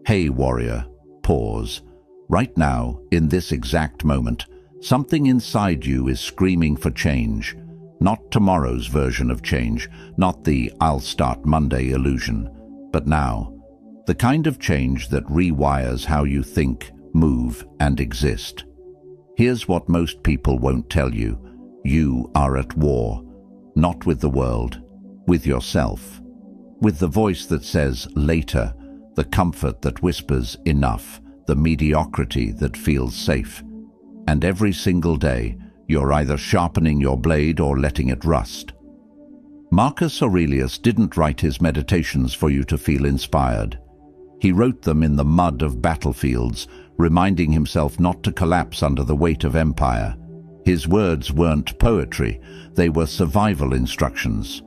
Hey warrior, pause. Right now, in this exact moment, something inside you is screaming for change. Not tomorrow's version of change, not the "I'll start Monday" illusion, but now. The kind of change that rewires how you think, move, and exist. Here's what most people won't tell you. You are at war, not with the world, with yourself. With the voice that says later, the comfort that whispers enough, the mediocrity that feels safe. And every single day, you're either sharpening your blade or letting it rust. Marcus Aurelius didn't write his meditations for you to feel inspired. He wrote them in the mud of battlefields, reminding himself not to collapse under the weight of empire. His words weren't poetry, they were survival instructions.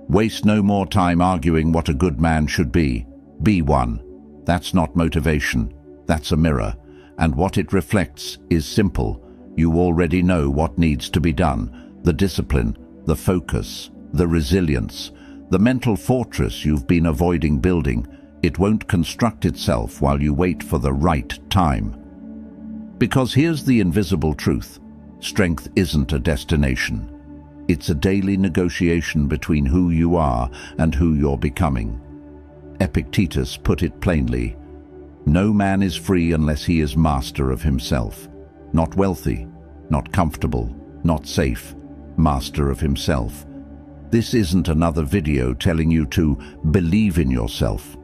Waste no more time arguing what a good man should be. Be one. That's not motivation, that's a mirror. And what it reflects is simple. You already know what needs to be done. The discipline, the focus, the resilience, the mental fortress you've been avoiding building. It won't construct itself while you wait for the right time. Because here's the invisible truth. Strength isn't a destination. It's a daily negotiation between who you are and who you're becoming. Epictetus put it plainly. No man is free unless he is master of himself. Not wealthy, not comfortable, not safe. Master of himself. This isn't another video telling you to believe in yourself.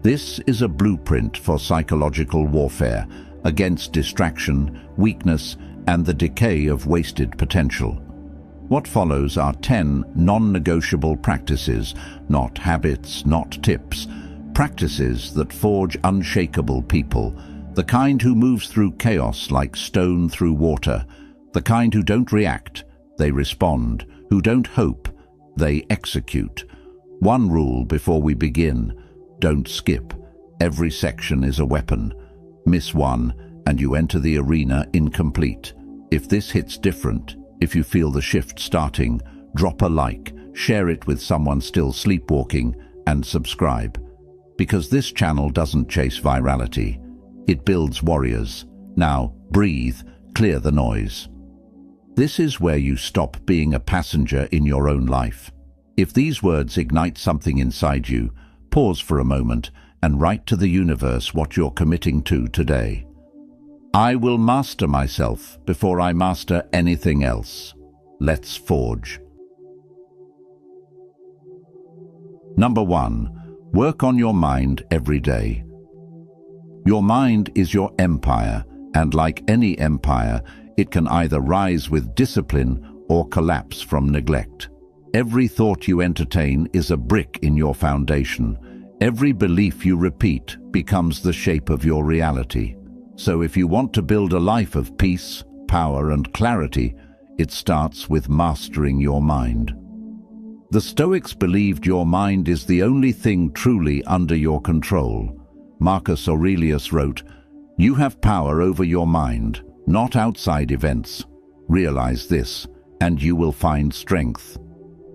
This is a blueprint for psychological warfare against distraction, weakness, and the decay of wasted potential. What follows are 10 non-negotiable practices, not habits, not tips, practices that forge unshakable people, the kind who moves through chaos like stone through water, the kind who don't react, they respond, who don't hope, they execute. One rule before we begin: don't skip. Every section is a weapon. Miss one, and you enter the arena incomplete. If this hits different, if you feel the shift starting, drop a like, share it with someone still sleepwalking, and subscribe. Because this channel doesn't chase virality. It builds warriors. Now, breathe, clear the noise. This is where you stop being a passenger in your own life. If these words ignite something inside you, pause for a moment and write to the universe what you're committing to today. I will master myself before I master anything else. Let's forge. Number 1. Work on your mind every day. Your mind is your empire, and like any empire, it can either rise with discipline or collapse from neglect. Every thought you entertain is a brick in your foundation. Every belief you repeat becomes the shape of your reality. So if you want to build a life of peace, power, and clarity, it starts with mastering your mind. The Stoics believed your mind is the only thing truly under your control. Marcus Aurelius wrote, "You have power over your mind, not outside events. Realize this, and you will find strength."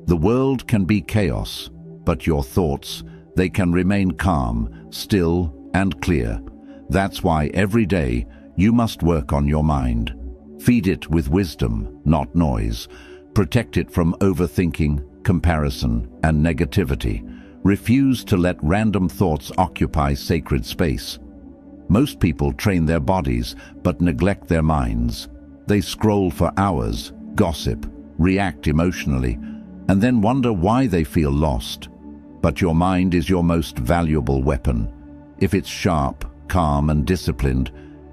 The world can be chaos, but your thoughts, they can remain calm, still, and clear. That's why every day you must work on your mind. Feed it with wisdom, not noise. Protect it from overthinking, comparison, and negativity. Refuse to let random thoughts occupy sacred space. Most people train their bodies but neglect their minds. They scroll for hours, gossip, react emotionally, and then wonder why they feel lost. But your mind is your most valuable weapon. If it's sharp, calm, and disciplined,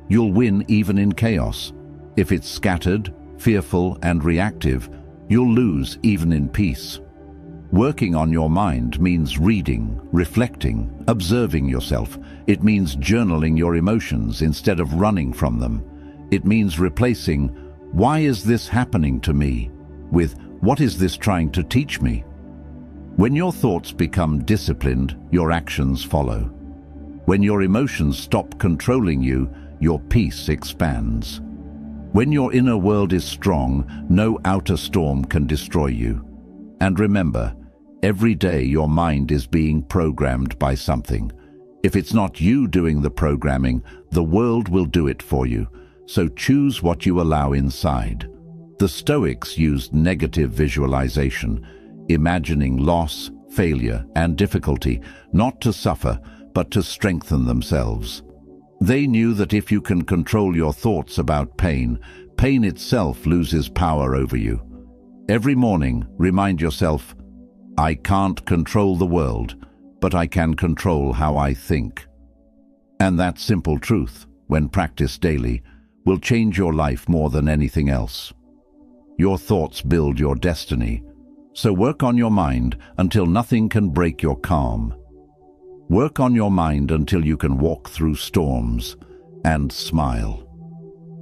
you'll win even in chaos. If it's scattered, fearful, and reactive, you'll lose even in peace. Working on your mind means reading, reflecting, observing yourself. It means journaling your emotions instead of running from them. It means replacing, "Why is this happening to me?" with, "What is this trying to teach me?" When your thoughts become disciplined, your actions follow. When your emotions stop controlling you, your peace expands. When your inner world is strong, no outer storm can destroy you. And remember, every day your mind is being programmed by something. If it's not you doing the programming, the world will do it for you. So choose what you allow inside. The Stoics used negative visualization, imagining loss, failure, and difficulty, not to suffer, but to strengthen themselves. They knew that if you can control your thoughts about pain, pain itself loses power over you. Every morning, remind yourself, I can't control the world, but I can control how I think. And that simple truth, when practiced daily, will change your life more than anything else. Your thoughts build your destiny, so work on your mind until nothing can break your calm. Work on your mind until you can walk through storms and smile.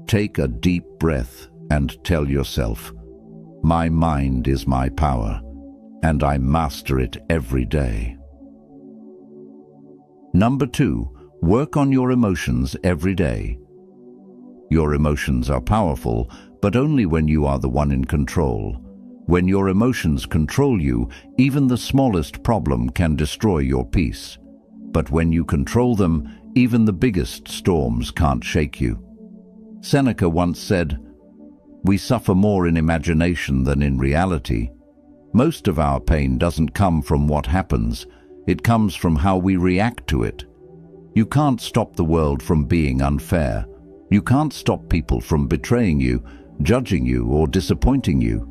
Take a deep breath and tell yourself, my mind is my power, and I master it every day. Number 2, work on your emotions every day. Your emotions are powerful, but only when you are the one in control. When your emotions control you, even the smallest problem can destroy your peace. But when you control them, even the biggest storms can't shake you. Seneca once said, "We suffer more in imagination than in reality." Most of our pain doesn't come from what happens, it comes from how we react to it. You can't stop the world from being unfair. You can't stop people from betraying you, judging you, or disappointing you.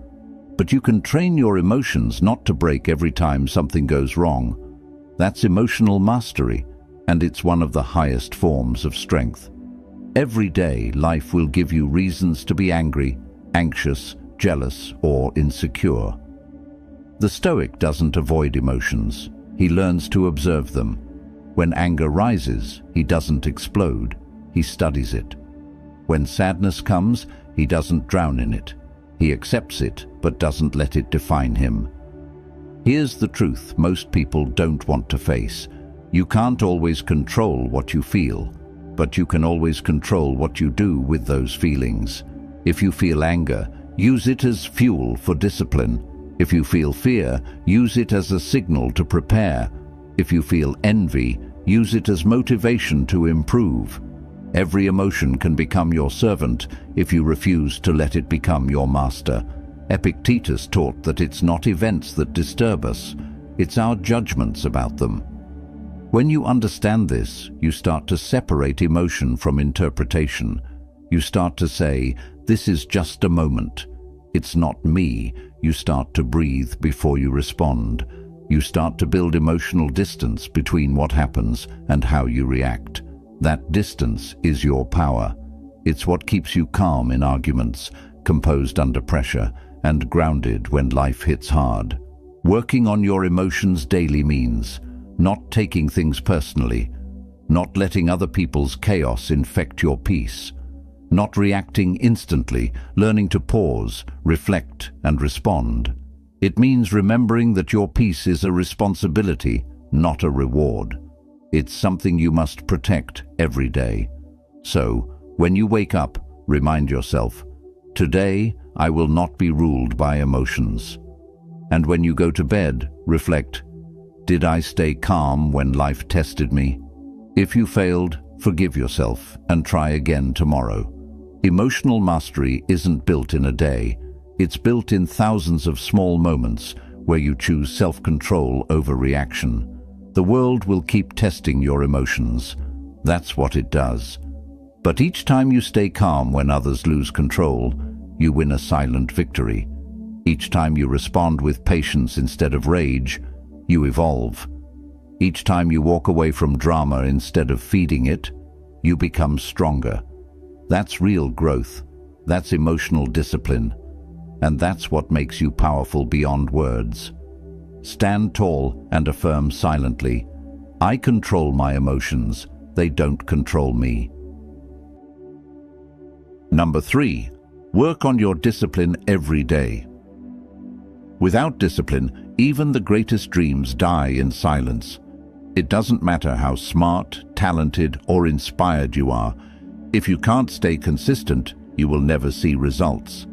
But you can train your emotions not to break every time something goes wrong. That's emotional mastery, and it's one of the highest forms of strength. Every day, life will give you reasons to be angry, anxious, jealous, or insecure. The Stoic doesn't avoid emotions. He learns to observe them. When anger rises, he doesn't explode. He studies it. When sadness comes, he doesn't drown in it. He accepts it, but doesn't let it define him. Here's the truth most people don't want to face. You can't always control what you feel, but you can always control what you do with those feelings. If you feel anger, use it as fuel for discipline. If you feel fear, use it as a signal to prepare. If you feel envy, use it as motivation to improve. Every emotion can become your servant if you refuse to let it become your master. Epictetus taught that it's not events that disturb us, it's our judgments about them. When you understand this, you start to separate emotion from interpretation. You start to say, this is just a moment. It's not me. You start to breathe before you respond. You start to build emotional distance between what happens and how you react. That distance is your power. It's what keeps you calm in arguments, composed under pressure, and grounded when life hits hard. Working on your emotions daily means not taking things personally, not letting other people's chaos infect your peace, not reacting instantly, learning to pause, reflect, and respond. It means remembering that your peace is a responsibility, not a reward. It's something you must protect every day. So, when you wake up, remind yourself, today I will not be ruled by emotions. And when you go to bed, reflect, did I stay calm when life tested me? If you failed, forgive yourself and try again tomorrow. Emotional mastery isn't built in a day. It's built in thousands of small moments where you choose self-control over reaction. The world will keep testing your emotions. That's what it does. But each time you stay calm when others lose control, you win a silent victory. Each time you respond with patience instead of rage, you evolve. Each time you walk away from drama instead of feeding it, you become stronger. That's real growth. That's emotional discipline. And that's what makes you powerful beyond words. Stand tall and affirm silently, I control my emotions, they don't control me. Number 3, work on your discipline every day. Without discipline, even the greatest dreams die in silence. It doesn't matter how smart, talented, or inspired you are. If you can't stay consistent, you will never see results.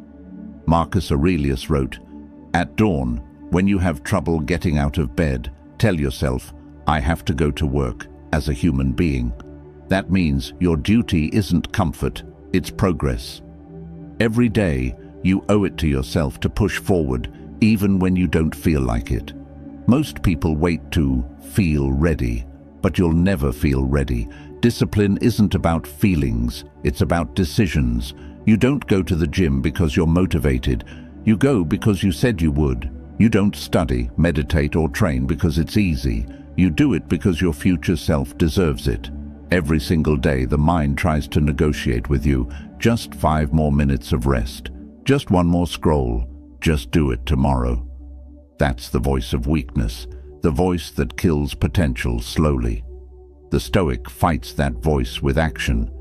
Marcus Aurelius wrote, "At dawn, when you have trouble getting out of bed, tell yourself, I have to go to work, as a human being. That means your duty isn't comfort, it's progress. Every day, you owe it to yourself to push forward, even when you don't feel like it. Most people wait to feel ready, but you'll never feel ready. Discipline isn't about feelings, it's about decisions. You don't go to the gym because you're motivated. You go because you said you would. You don't study, meditate, or train because it's easy. You do it because your future self deserves it. Every single day, the mind tries to negotiate with you. Just 5 more minutes of rest. Just one more scroll. Just do it tomorrow. That's the voice of weakness, the voice that kills potential slowly. The Stoic fights that voice with action.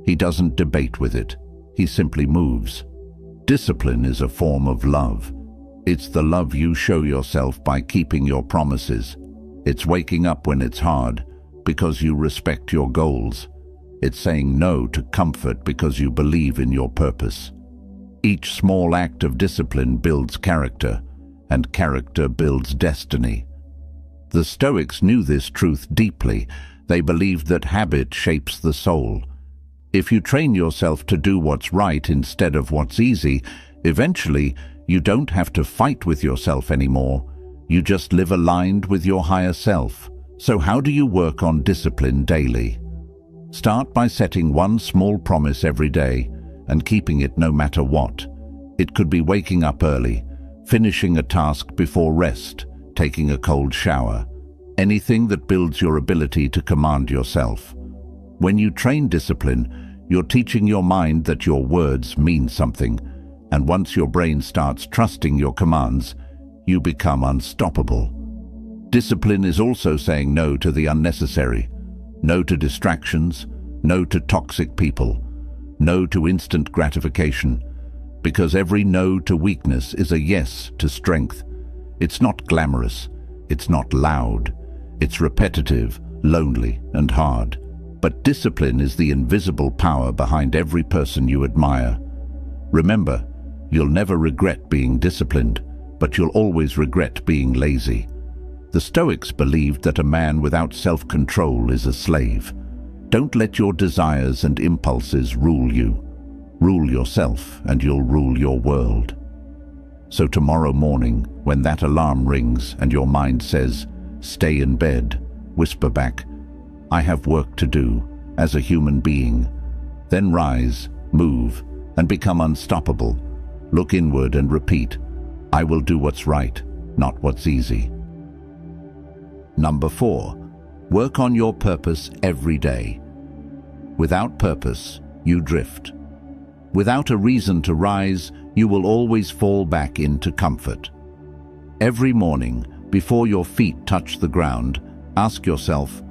He doesn't debate with it. He simply moves. Discipline is a form of love. It's the love you show yourself by keeping your promises. It's waking up when it's hard because you respect your goals. It's saying no to comfort because you believe in your purpose. Each small act of discipline builds character, and character builds destiny. The Stoics knew this truth deeply. They believed that habit shapes the soul. If you train yourself to do what's right instead of what's easy, eventually you don't have to fight with yourself anymore. You just live aligned with your higher self. So how do you work on discipline daily? Start by setting one small promise every day and keeping it no matter what. It could be waking up early, finishing a task before rest, taking a cold shower. Anything that builds your ability to command yourself. When you train discipline, you're teaching your mind that your words mean something, and once your brain starts trusting your commands, you become unstoppable. Discipline is also saying no to the unnecessary, no to distractions, no to toxic people, no to instant gratification, because every no to weakness is a yes to strength. It's not glamorous, it's not loud, it's repetitive, lonely, and hard. But discipline is the invisible power behind every person you admire. Remember, you'll never regret being disciplined, but you'll always regret being lazy. The Stoics believed that a man without self-control is a slave. Don't let your desires and impulses rule you. Rule yourself and you'll rule your world. So tomorrow morning, when that alarm rings and your mind says, "Stay in bed," whisper back, "I have work to do as a human being." Then rise, move, and become unstoppable. Look inward and repeat, "I will do what's right, not what's easy." Number 4, work on your purpose every day. Without purpose, you drift. Without a reason to rise, you will always fall back into comfort. Every morning, before your feet touch the ground, ask yourself,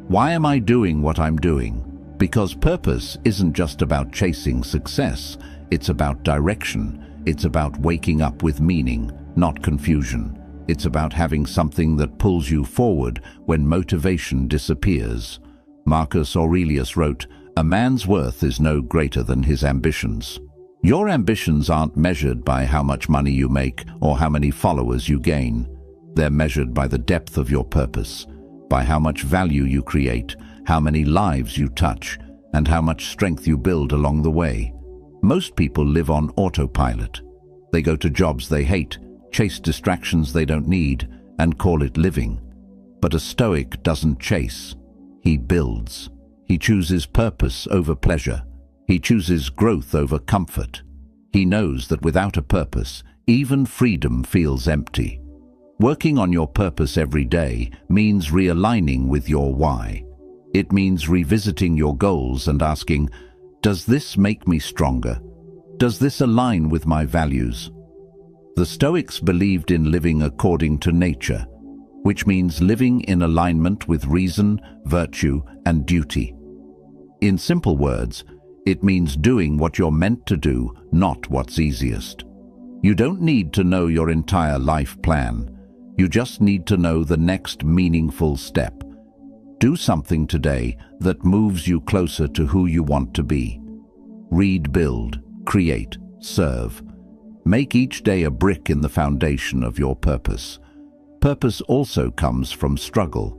why am I doing what I'm doing? Because purpose isn't just about chasing success, it's about direction. It's about waking up with meaning, not confusion. It's about having something that pulls you forward when motivation disappears. Marcus Aurelius wrote, "A man's worth is no greater than his ambitions." Your ambitions aren't measured by how much money you make or how many followers you gain. They're measured by the depth of your purpose, by how much value you create, how many lives you touch, and how much strength you build along the way. Most people live on autopilot. They go to jobs they hate, chase distractions they don't need, and call it living. But a Stoic doesn't chase. He builds. He chooses purpose over pleasure. He chooses growth over comfort. He knows that without a purpose, even freedom feels empty. Working on your purpose every day means realigning with your why. It means revisiting your goals and asking, does this make me stronger? Does this align with my values? The Stoics believed in living according to nature, which means living in alignment with reason, virtue, and duty. In simple words, it means doing what you're meant to do, not what's easiest. You don't need to know your entire life plan. You just need to know the next meaningful step. Do something today that moves you closer to who you want to be. Read, build, create, serve. Make each day a brick in the foundation of your purpose. Purpose also comes from struggle.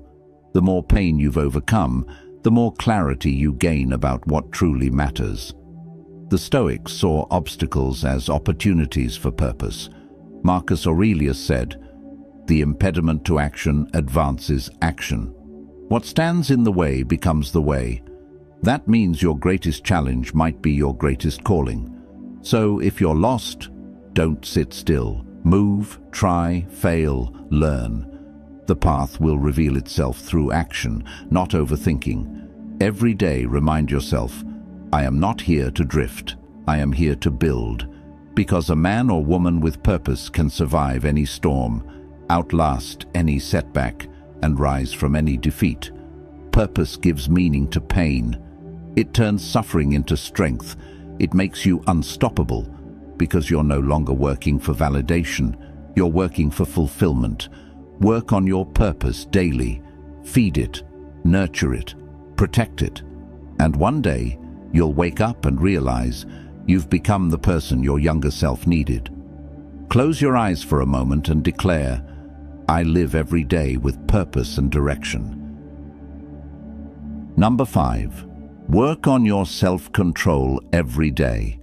The more pain you've overcome, the more clarity you gain about what truly matters. The Stoics saw obstacles as opportunities for purpose. Marcus Aurelius said, "The impediment to action advances action. What stands in the way becomes the way." That means your greatest challenge might be your greatest calling. So if you're lost, don't sit still. Move, try, fail, learn. The path will reveal itself through action, not overthinking. Every day remind yourself, I am not here to drift, I am here to build. Because a man or woman with purpose can survive any storm, outlast any setback, and rise from any defeat. Purpose gives meaning to pain. It turns suffering into strength. It makes you unstoppable, because you're no longer working for validation. You're working for fulfillment. Work on your purpose daily. Feed it, nurture it, protect it. And one day, you'll wake up and realize you've become the person your younger self needed. Close your eyes for a moment and declare, I live every day with purpose and direction. Number 5. Work on your self-control every day.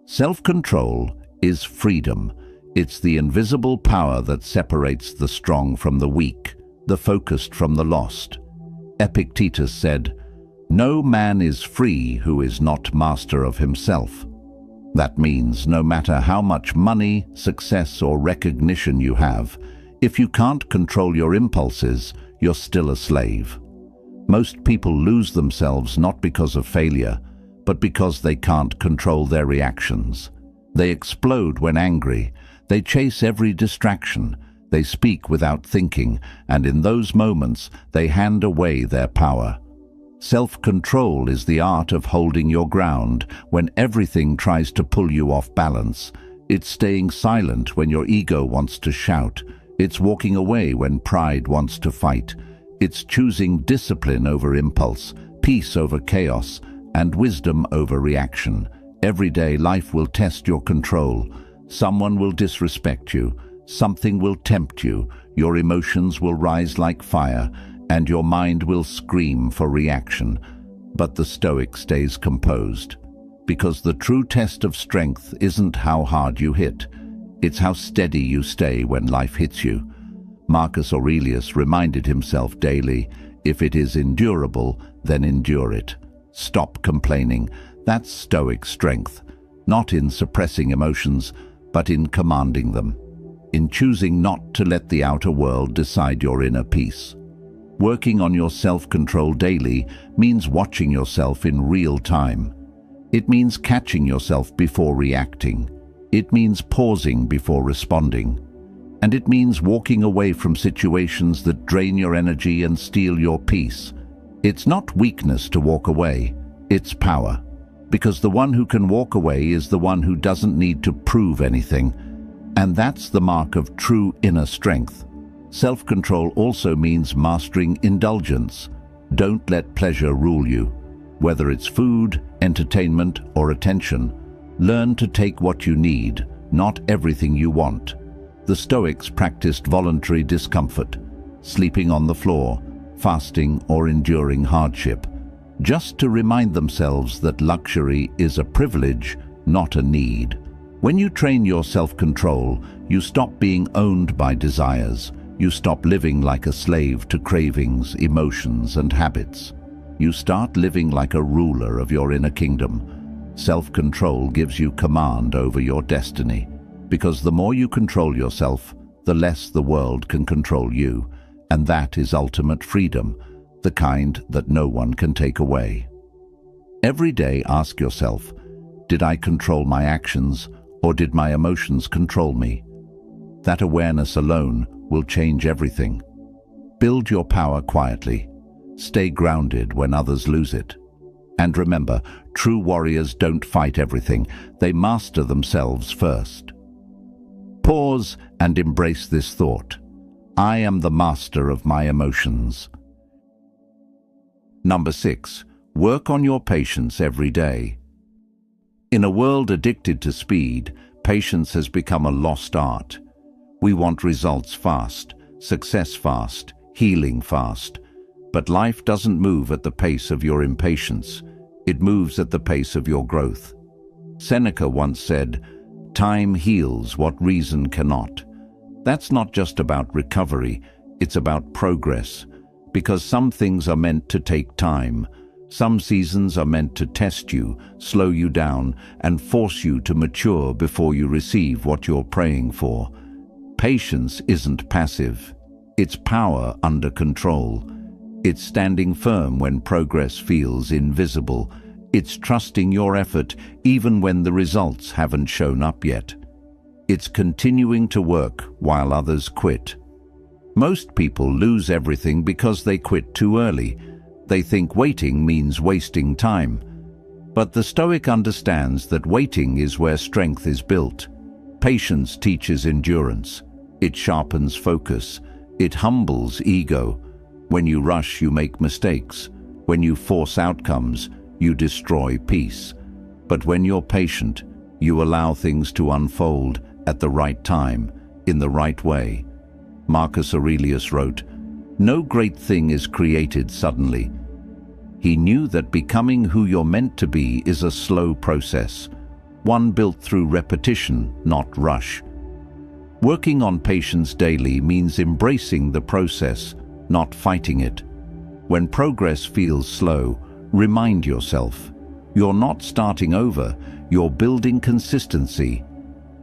Self-control is freedom. It's the invisible power that separates the strong from the weak, the focused from the lost. Epictetus said, "No man is free who is not master of himself." That means no matter how much money, success, or recognition you have, if you can't control your impulses, you're still a slave. Most people lose themselves not because of failure, but because they can't control their reactions. They explode when angry. They chase every distraction. They speak without thinking, and in those moments, they hand away their power. Self-control is the art of holding your ground when everything tries to pull you off balance. It's staying silent when your ego wants to shout. It's walking away when pride wants to fight. It's choosing discipline over impulse, peace over chaos, and wisdom over reaction. Every day life will test your control. Someone will disrespect you. Something will tempt you. Your emotions will rise like fire, and your mind will scream for reaction. But the Stoic stays composed, because the true test of strength isn't how hard you hit. It's how steady you stay when life hits you. Marcus Aurelius reminded himself daily, if it is endurable, then endure it. Stop complaining. That's Stoic strength, not in suppressing emotions, but in commanding them, in choosing not to let the outer world decide your inner peace. Working on your self-control daily means watching yourself in real time. It means catching yourself before reacting. It means pausing before responding. And it means walking away from situations that drain your energy and steal your peace. It's not weakness to walk away, it's power. Because the one who can walk away is the one who doesn't need to prove anything. And that's the mark of true inner strength. Self-control also means mastering indulgence. Don't let pleasure rule you. Whether it's food, entertainment, or attention, learn to take what you need, not everything you want. The Stoics practiced voluntary discomfort, sleeping on the floor, fasting, or enduring hardship, just to remind themselves that luxury is a privilege, not a need. When you train your self-control, you stop being owned by desires. You stop living like a slave to cravings, emotions, and habits. You start living like a ruler of your inner kingdom. Self-control gives you command over your destiny, because the more you control yourself, the less the world can control you, and that is ultimate freedom, the kind that no one can take away. Every day ask yourself, did I control my actions, or did my emotions control me? That awareness alone will change everything. Build your power quietly. Stay grounded when others lose it. And remember, true warriors don't fight everything. They master themselves first. Pause and embrace this thought. I am the master of my emotions. Number 6. Work on your patience every day. In a world addicted to speed, patience has become a lost art. We want results fast, success fast, healing fast, But life doesn't move at the pace of your impatience. It moves at the pace of your growth. Seneca once said, "Time heals what reason cannot." That's not just about recovery, it's about progress. Because some things are meant to take time. Some seasons are meant to test you, slow you down, and force you to mature before you receive what you're praying for. Patience isn't passive. It's power under control. It's standing firm when progress feels invisible. It's trusting your effort even when the results haven't shown up yet. It's continuing to work while others quit. Most people lose everything because they quit too early. They think waiting means wasting time. But the Stoic understands that waiting is where strength is built. Patience teaches endurance. It sharpens focus. It humbles ego. When you rush, you make mistakes. When you force outcomes, you destroy peace. But when you're patient, you allow things to unfold at the right time, in the right way. Marcus Aurelius wrote, "No great thing is created suddenly." He knew that becoming who you're meant to be is a slow process, one built through repetition, not rush. Working on patience daily means embracing the process, not fighting it. When progress feels slow, remind yourself, you're not starting over, you're building consistency.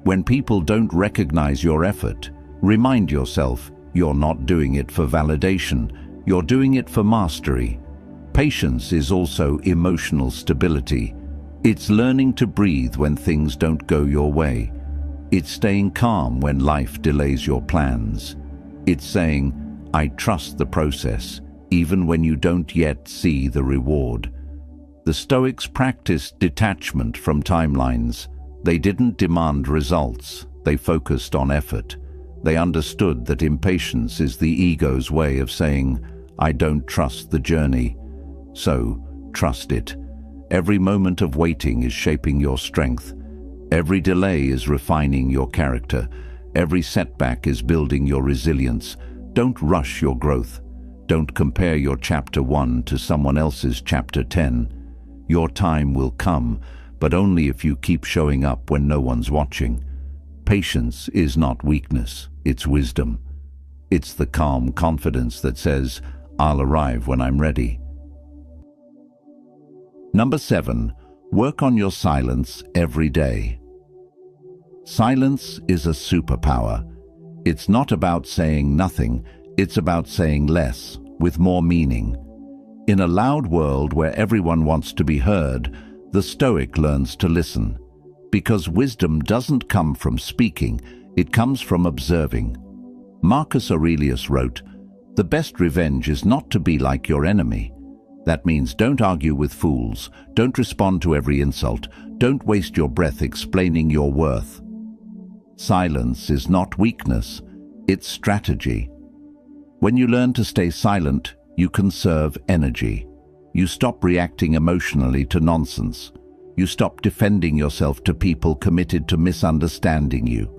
When people don't recognize your effort, remind yourself, you're not doing it for validation, you're doing it for mastery. Patience is also emotional stability. It's learning to breathe when things don't go your way. It's staying calm when life delays your plans. It's saying, "I trust the process, even when you don't yet see the reward." The Stoics practiced detachment from timelines. They didn't demand results, they focused on effort. They understood that impatience is the ego's way of saying, "I don't trust the journey." So, trust it. Every moment of waiting is shaping your strength. Every delay is refining your character. Every setback is building your resilience. Don't rush your growth. Don't compare your chapter 1 to someone else's chapter 10. Your time will come, but only if you keep showing up when no one's watching. Patience is not weakness, it's wisdom. It's the calm confidence that says, "I'll arrive when I'm ready." Number 7, work on your silence every day. Silence is a superpower. It's not about saying nothing, it's about saying less, with more meaning. In a loud world where everyone wants to be heard, the Stoic learns to listen. Because wisdom doesn't come from speaking, it comes from observing. Marcus Aurelius wrote, "The best revenge is not to be like your enemy." That means don't argue with fools, don't respond to every insult, don't waste your breath explaining your worth. Silence is not weakness, it's strategy. When you learn to stay silent, you conserve energy. You stop reacting emotionally to nonsense. You stop defending yourself to people committed to misunderstanding you.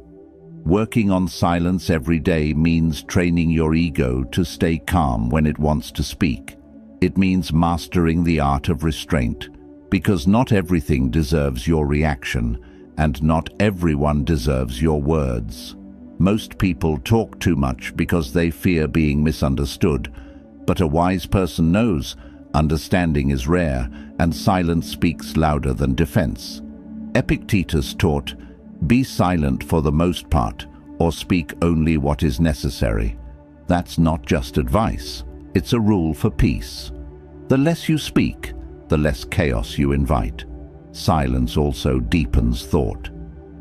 Working on silence every day means training your ego to stay calm when it wants to speak. It means mastering the art of restraint, because not everything deserves your reaction, and not everyone deserves your words. Most people talk too much because they fear being misunderstood, but a wise person knows understanding is rare, and silence speaks louder than defense. Epictetus taught, "Be silent for the most part, or speak only what is necessary." That's not just advice, it's a rule for peace. The less you speak, the less chaos you invite. Silence also deepens thought.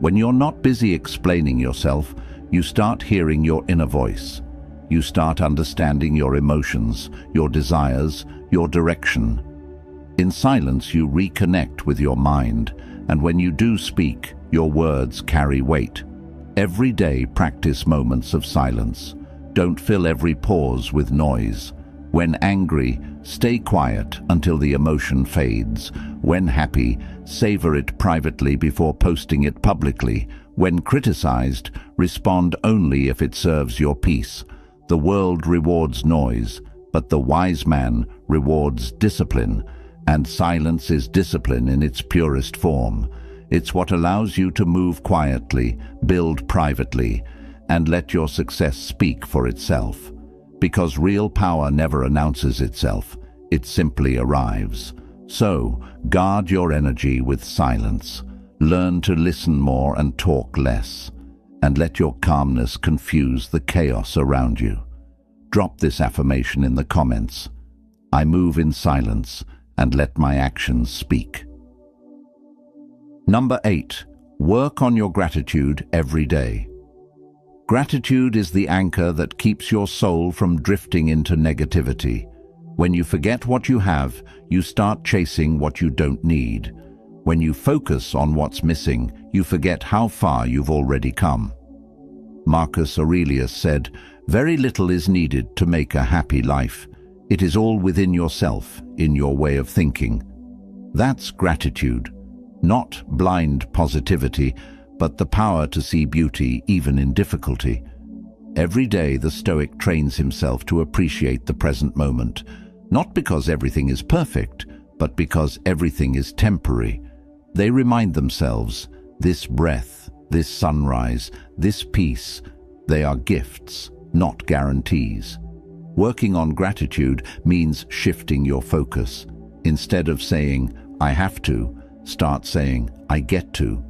When you're not busy explaining yourself, you start hearing your inner voice. You start understanding your emotions, your desires, your direction. In silence, you reconnect with your mind, and when you do speak, your words carry weight. Every day, practice moments of silence. Don't fill every pause with noise. When angry, stay quiet until the emotion fades. When happy, savor it privately before posting it publicly. When criticized, respond only if it serves your peace. The world rewards noise, but the wise man rewards discipline, and silence is discipline in its purest form. It's what allows you to move quietly, build privately, and let your success speak for itself. Because real power never announces itself, it simply arrives. So, guard your energy with silence. Learn to listen more and talk less, and let your calmness confuse the chaos around you. Drop this affirmation in the comments. I move in silence and let my actions speak. Number 8. Work on your gratitude every day. Gratitude is the anchor that keeps your soul from drifting into negativity. When you forget what you have, you start chasing what you don't need. When you focus on what's missing, you forget how far you've already come. Marcus Aurelius said, "Very little is needed to make a happy life. It is all within yourself, in your way of thinking." That's gratitude. Not blind positivity, but the power to see beauty even in difficulty. Every day the Stoic trains himself to appreciate the present moment, not because everything is perfect, but because everything is temporary. They remind themselves, this breath, this sunrise, this peace, they are gifts, not guarantees. Working on gratitude means shifting your focus. Instead of saying, "I have to," start saying, "I get to."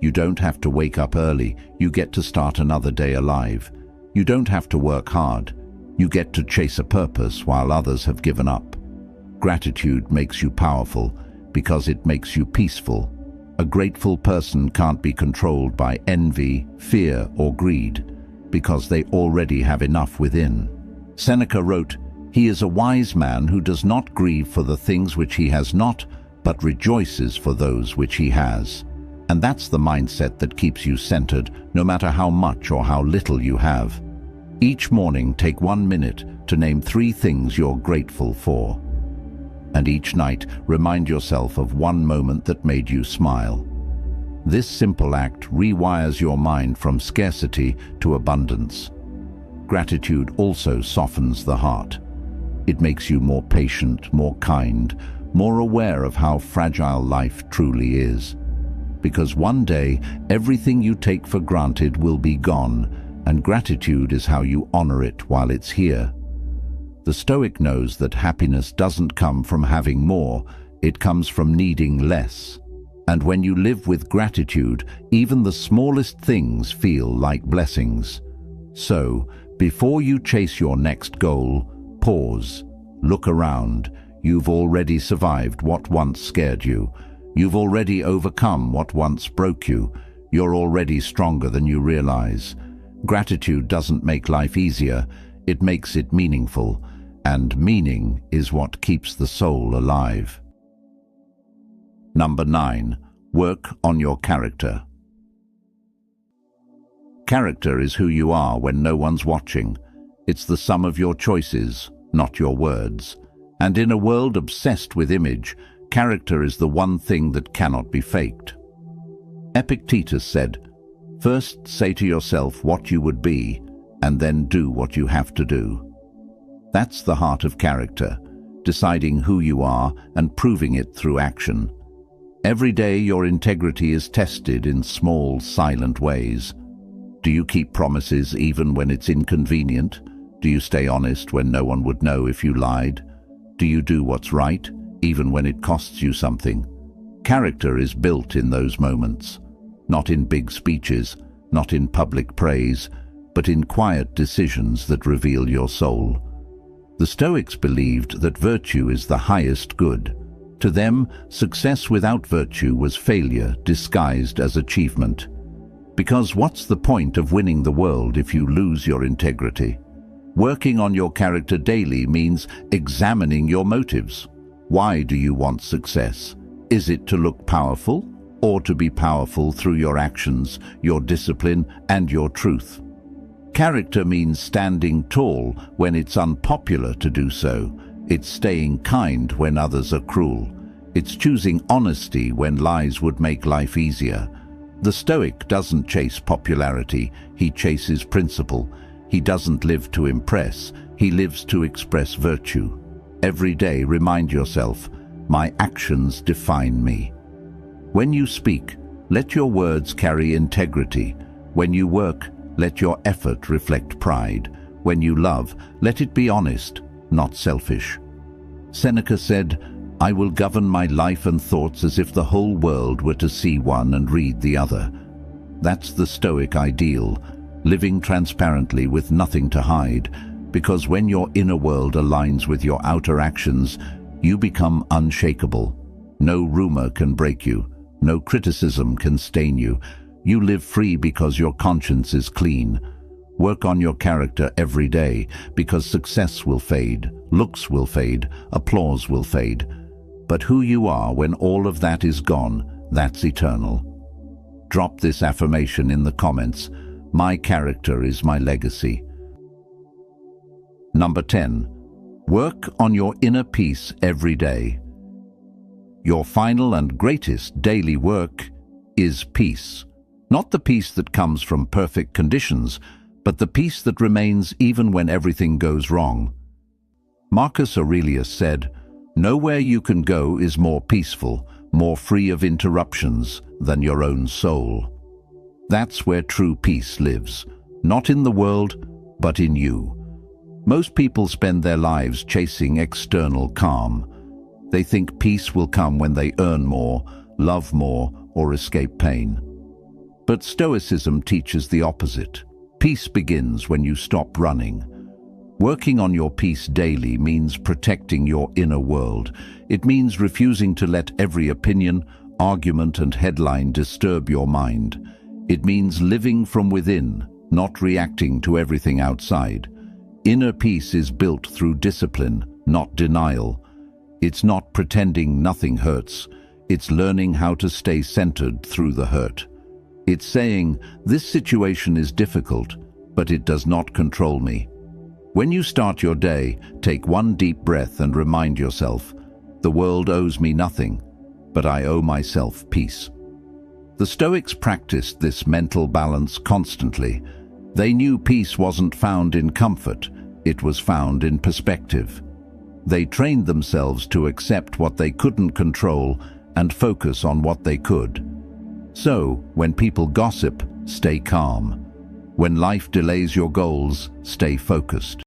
You don't have to wake up early, you get to start another day alive. You don't have to work hard, you get to chase a purpose while others have given up. Gratitude makes you powerful because it makes you peaceful. A grateful person can't be controlled by envy, fear, or greed, because they already have enough within. Seneca wrote, "He is a wise man who does not grieve for the things which he has not, but rejoices for those which he has." And that's the mindset that keeps you centered, no matter how much or how little you have. Each morning, take 1 minute to name 3 things you're grateful for. And each night, remind yourself of one moment that made you smile. This simple act rewires your mind from scarcity to abundance. Gratitude also softens the heart. It makes you more patient, more kind, more aware of how fragile life truly is. Because one day, everything you take for granted will be gone, and gratitude is how you honor it while it's here. The Stoic knows that happiness doesn't come from having more, it comes from needing less. And when you live with gratitude, even the smallest things feel like blessings. So, before you chase your next goal, pause, look around. You've already survived what once scared you. You've already overcome what once broke you. You're already stronger than you realize. Gratitude doesn't make life easier, it makes it meaningful. And meaning is what keeps the soul alive. Number 9. Work on your character. Character is who you are when no one's watching. It's the sum of your choices, not your words. And in a world obsessed with image, character is the one thing that cannot be faked. Epictetus said, "First say to yourself what you would be, and then do what you have to do." That's the heart of character, deciding who you are and proving it through action. Every day your integrity is tested in small, silent ways. Do you keep promises even when it's inconvenient? Do you stay honest when no one would know if you lied? Do you do what's right, even when it costs you something? Character is built in those moments, not in big speeches, not in public praise, but in quiet decisions that reveal your soul. The Stoics believed that virtue is the highest good. To them, success without virtue was failure disguised as achievement. Because what's the point of winning the world if you lose your integrity? Working on your character daily means examining your motives. Why do you want success? Is it to look powerful, or to be powerful through your actions, your discipline, and your truth? Character means standing tall when it's unpopular to do so. It's staying kind when others are cruel. It's choosing honesty when lies would make life easier. The Stoic doesn't chase popularity, he chases principle. He doesn't live to impress, he lives to express virtue. Every day remind yourself, my actions define me. When you speak, let your words carry integrity. When you work, let your effort reflect pride. When you love, let it be honest, not selfish. Seneca said, I will govern my life and thoughts as if the whole world were to see one and read the other. That's the Stoic ideal, living transparently with nothing to hide, because when your inner world aligns with your outer actions, you become unshakable. No rumor can break you. No criticism can stain you. You live free because your conscience is clean. Work on your character every day, because success will fade, looks will fade, applause will fade. But who you are when all of that is gone, that's eternal. Drop this affirmation in the comments. My character is my legacy. Number 10. Work on your inner peace every day. Your final and greatest daily work is peace. Not the peace that comes from perfect conditions, but the peace that remains even when everything goes wrong. Marcus Aurelius said, nowhere you can go is more peaceful, more free of interruptions than your own soul. That's where true peace lives, not in the world, but in you. Most people spend their lives chasing external calm. They think peace will come when they earn more, love more, or escape pain. But Stoicism teaches the opposite. Peace begins when you stop running. Working on your peace daily means protecting your inner world. It means refusing to let every opinion, argument, and headline disturb your mind. It means living from within, not reacting to everything outside. Inner peace is built through discipline, not denial. It's not pretending nothing hurts. It's learning how to stay centered through the hurt. It's saying, this situation is difficult, but it does not control me. When you start your day, take one deep breath and remind yourself, the world owes me nothing, but I owe myself peace. The Stoics practiced this mental balance constantly. They knew peace wasn't found in comfort, it was found in perspective. They trained themselves to accept what they couldn't control and focus on what they could. So, when people gossip, stay calm. When life delays your goals, stay focused.